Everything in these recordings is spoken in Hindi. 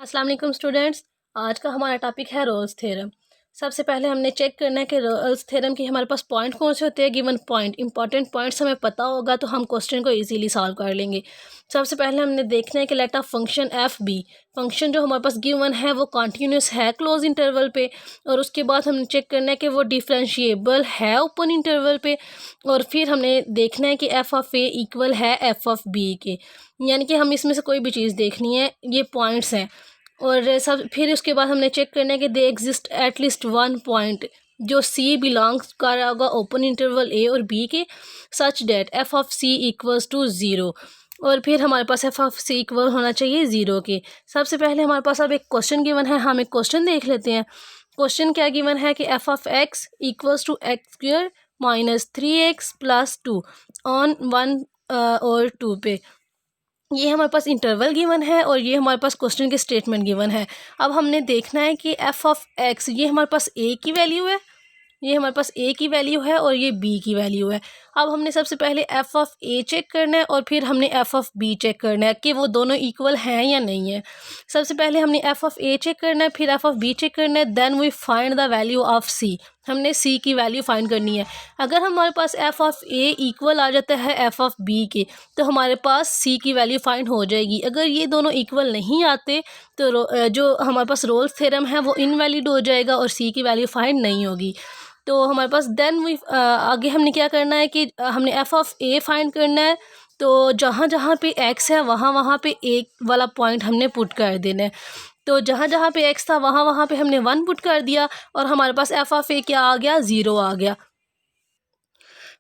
अस्सलाम वालेकुम स्टूडेंट्स। आज का हमारा टॉपिक है रोल्स थ्योरम। सबसे पहले हमने चेक करना है कि रोल्स थ्योरम के हमारे पास पॉइंट कौन से होते हैं। गिवन पॉइंट इंपॉर्टेंट पॉइंट्स हमें पता होगा तो हम क्वेश्चन को इजीली सॉल्व कर लेंगे। सबसे पहले हमने देखना है कि let a function f b, function जो हमारे पास गिवन है वो कॉन्टीन्यूस है क्लोज इंटरवल पे, और उसके बाद हमने चेक करना है कि वो डिफरेंशिएबल है ओपन इंटरवल पे, और फिर हमने देखना है कि एफ ऑफ ए इक्वल है एफ ऑफ बी के, यानी कि हम इसमें से कोई भी चीज़ देखनी है, ये पॉइंट्स हैं। और सब फिर उसके बाद हमने चेक करना है कि they exist at least one point जो सी बिलोंग्स कर रहा होगा ओपन इंटरवल ए और बी के, such that F of C equals to zero, और फिर हमारे पास एफ ऑफ सी इक्वल होना चाहिए ज़ीरो के। सबसे पहले हमारे पास अब एक क्वेश्चन गिवन है, हम एक क्वेश्चन देख लेते हैं। क्वेश्चन क्या गिवन है कि f of x equals to x square minus 3x plus 2 on 1 और 2 पे। ये हमारे पास इंटरवल गिवन है और ये हमारे पास क्वेश्चन के स्टेटमेंट गिवन है। अब हमने देखना है कि एफ ऑफ एक्स, ये हमारे पास ए की वैल्यू है, ये हमारे पास ए की वैल्यू है और ये बी की वैल्यू है। अब हमने सबसे पहले एफ ऑफ ए चेक करना है और फिर हमने एफ ऑफ बी चेक करना है कि वो दोनों इक्वल हैं या नहीं है। सबसे पहले हमने एफ ऑफ ए चेक करना है, फिर एफ ऑफ बी चेक करना है, then we find the value of C. हमने सी की वैल्यू फाइंड करनी है। अगर हमारे पास एफ ऑफ ए इक्वल आ जाता है एफ ऑफ बी के तो हमारे पास सी की वैल्यू फाइंड हो जाएगी। अगर ये दोनों इक्वल नहीं आते तो जो हमारे पास रोल्स थ्योरम है वो इनवैलिड हो जाएगा और सी की वैल्यू फाइंड नहीं होगी। तो हमारे पास देन वी आगे हमने क्या करना है कि हमने एफ ऑफ ए फाइंड करना है। तो जहाँ जहाँ पे एक्स है वहाँ वहाँ पे एक वाला पॉइंट हमने पुट कर देना है। तो जहाँ जहाँ पे एक्स था वहाँ वहाँ पे हमने 1 पुट कर दिया और हमारे पास एफ ऑफ ए क्या आ गया, 0 आ गया।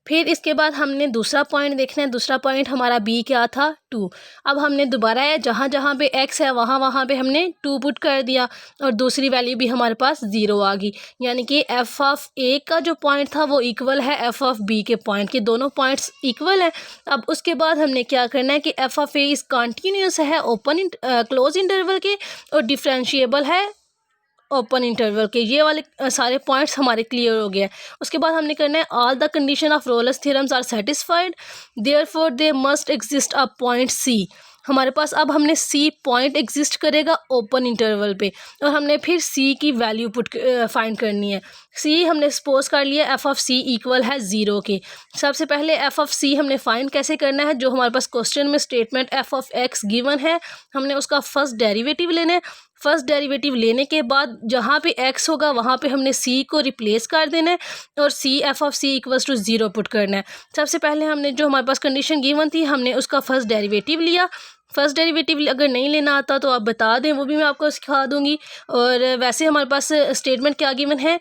फिर इसके बाद हमने दूसरा पॉइंट देखना है। दूसरा पॉइंट हमारा बी क्या था, 2। अब हमने दोबारा है जहाँ जहाँ पे एक्स है वहाँ वहाँ पे हमने 2 पुट कर दिया और दूसरी वैल्यू भी हमारे पास 0 आ गई, यानी कि एफ ऑफ ए का जो पॉइंट था वो इक्वल है एफ ऑफ बी के पॉइंट के, दोनों पॉइंट्स इक्वल हैं। अब उसके बाद हमने क्या करना है कि f of A is continuous है ओपन क्लोज इंटरवल के और डिफरेंशिएबल है ओपन इंटरवल के। ये वाले सारे पॉइंट्स हमारे क्लियर हो गए। उसके बाद हमने करना है all the condition of Rolle's theorems are satisfied therefore they must exist a point c. हमारे पास अब हमने सी पॉइंट एग्जिस्ट करेगा ओपन इंटरवल पे और हमने फिर सी की वैल्यू फाइंड करनी है। सी हमने सपोज कर लिया एफ ऑफ सी इक्वल है 0 के। सबसे पहले एफ ऑफ सी हमने फाइंड कैसे करना है, जो हमारे पास क्वेश्चन में statement F of x given है हमने उसका फर्स्ट डेरिवेटिव लेना है। फर्स्ट डेरिवेटिव लेने के बाद जहाँ पे x होगा वहाँ पे हमने c को रिप्लेस कर देना है और c f of c equals to 0 put करना है। सबसे पहले हमने जो हमारे पास कंडीशन गिवन थी हमने उसका फर्स्ट डेरिवेटिव लिया। फर्स्ट डेरिवेटिव अगर नहीं लेना आता तो आप बता दें, वो भी मैं आपको सिखा दूँगी। और वैसे हमारे पास स्टेटमेंट क्या गिवन है,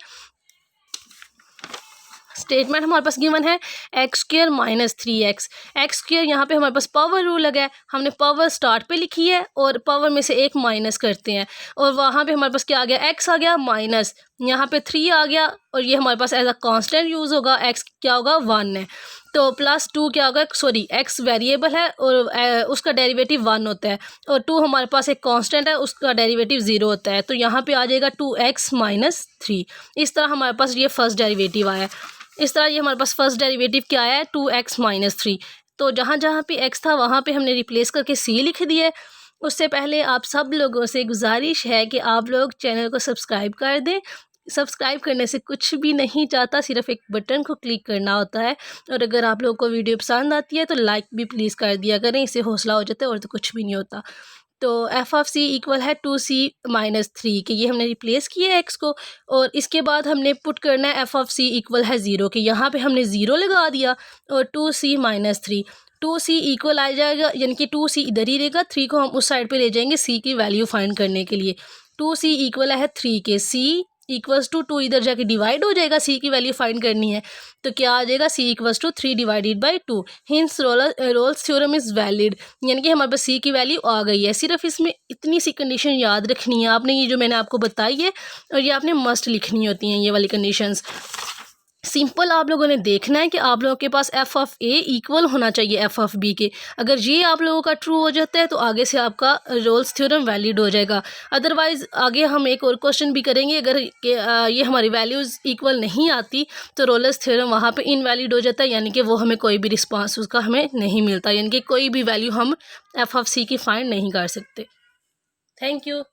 स्टेटमेंट हमारे पास गिवन है x square minus 3x। X square यहाँ पे हमारे पास पावर रूल लगा है, हमने पावर स्टार्ट पे लिखी है और पावर में से एक माइनस करते हैं और वहाँ पे हमारे पास क्या आ गया, x आ गया माइनस, यहाँ पे 3 आ गया और ये हमारे पास एज अ कांस्टेंट यूज़ होगा, x क्या होगा 1 है। तो प्लस 2 क्या होगा, सॉरी x वेरिएबल है और उसका डेरिवेटिव 1 होता है और 2 हमारे पास एक कांस्टेंट है उसका डेरिवेटिव 0 होता है, तो यहाँ पे आ जाएगा 2x माइनस 3। इस तरह हमारे पास ये फर्स्ट डेरिवेटिव आया। इस तरह ये हमारे पास फर्स्ट डेरिवेटिव क्या आया है, 2x माइनस 3। तो जहाँ जहाँ पे x था वहाँ पे हमने रिप्लेस करके c लिख दिया है। उससे पहले आप सब लोगों से गुजारिश है कि आप लोग चैनल को सब्सक्राइब कर दें। सब्सक्राइब करने से कुछ भी नहीं चाहता, सिर्फ एक बटन को क्लिक करना होता है। और अगर आप लोगों को वीडियो पसंद आती है तो लाइक भी प्लीज़ कर दिया करें, इससे हौसला हो जाता है और तो कुछ भी नहीं होता। तो एफ ऑफ सी इक्वल है 2c माइनस 3 के, ये हमने रिप्लेस किया है एक्स को और इसके बाद हमने पुट करना है एफ ऑफ सी इक्वल है 0 के, यहाँ पे हमने 0 लगा दिया और 2c माइनस 3, 2c इक्वल आ जाएगा, यानी कि 2c इधर ही रहेगा, 3 को हम उस साइड पे ले जाएंगे c की वैल्यू फाइंड करने के लिए। 2c इक्वल है 3 के, c इक्वल्स टू 2 इधर जाके डिवाइड हो जाएगा, c की वैल्यू फाइंड करनी है तो क्या आ जाएगा, c equals to 3 divided by 2। Hence Rolle's theorem is valid, यानी कि हमारे पास c की वैल्यू आ गई है। सिर्फ इसमें इतनी सी कंडीशन याद रखनी है आपने, ये जो मैंने आपको बताई है और ये आपने मस्ट लिखनी होती हैं ये वाली कंडीशंस। सिंपल आप लोगों ने देखना है कि आप लोगों के पास एफ ऑफ ए इक्वल होना चाहिए एफ ऑफ बी के। अगर ये आप लोगों का ट्रू हो जाता है तो आगे से आपका रोल्स थ्योरम वैलिड हो जाएगा। अदरवाइज़ आगे हम एक और क्वेश्चन भी करेंगे, अगर ये हमारी वैल्यूज़ इक्वल नहीं आती तो रोल्स थ्योरम वहाँ पे इनवैलिड हो जाता है, यानी कि वो हमें कोई भी रिस्पांस उसका हमें नहीं मिलता, यानी कि कोई भी वैल्यू हम एफ ऑफ सी की फाइंड नहीं कर सकते। Thank you.